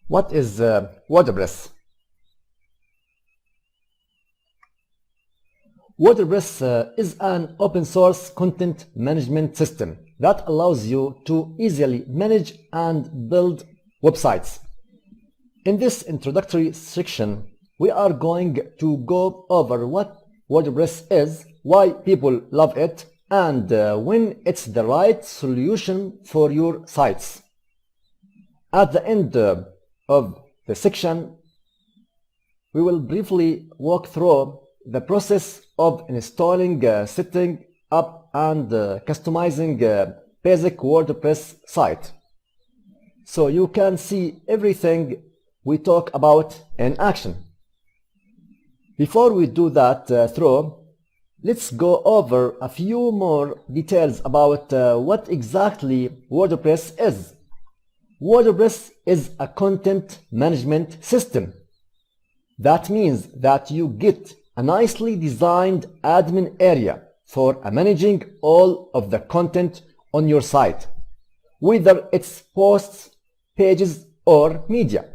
What is WordPress? WordPress is an open source content management system that allows you to easily manage and build websites. In this introductory section, we are going to go over what WordPress is, why people love it, and when it's the right solution for your sites. At the end of the section, we will briefly walk through the process of installing, setting up, and customizing a basic WordPress site, so you can see everything we talk about in action. Before we do that let's go over a few more details about what exactly WordPress is. WordPress is a content management system. That means that you get a nicely designed admin area for managing all of the content on your site, whether it's posts, pages, or media.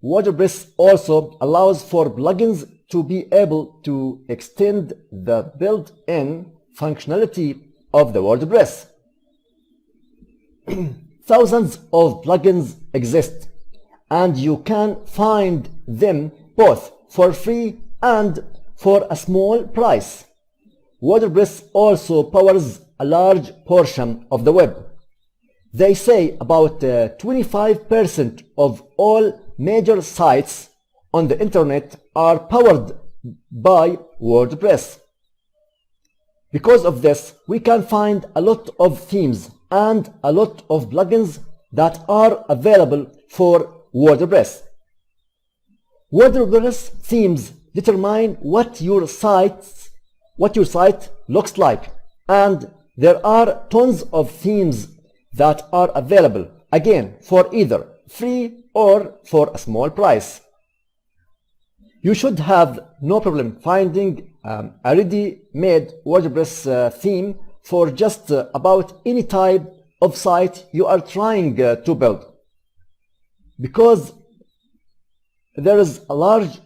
WordPress also allows for plugins to be able to extend the built-in functionality of the WordPress. Thousands of plugins exist, and you can find them both for free and for a small price. WordPress also powers a large portion of the web. They say about 25% of all major sites on the internet are powered by WordPress. Because of this, we can find a lot of themes and a lot of plugins that are available for WordPress. WordPress themes determine what your site looks like, and there are tons of themes that are available, again, for either free or for a small price. You should have no problem finding a ready-made WordPress theme for just about any type of site you are trying to build. Because there is a large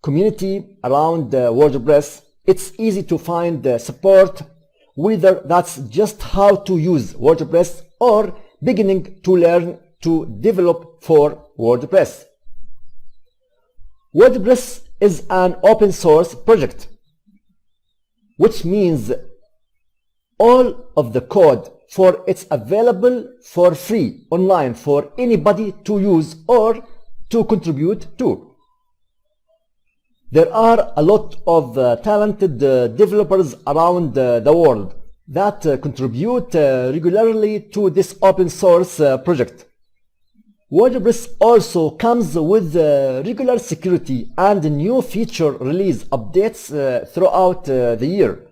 community around WordPress, it's easy to find support, whether that's just how to use WordPress or beginning to learn to develop for WordPress. WordPress is an open source project, which means all of the code for it's available for free online for anybody to use or to contribute to. There are a lot of talented developers around the world that contribute regularly to this open source project. WordPress also comes with regular security and new feature release updates throughout the year.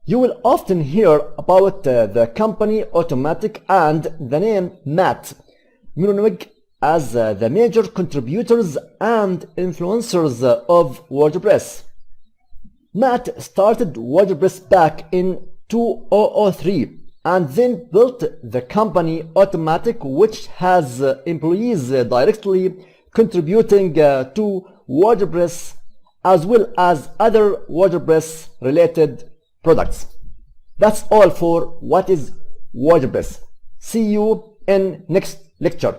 You will often hear about the company Automatic and the name Matt Mullenweg as the major contributors and influencers of WordPress. Matt started WordPress back in 2003 and then built the company Automatic, which has employees directly contributing to WordPress as well as other WordPress related products. That's all for what is WordPress. See you in next lecture.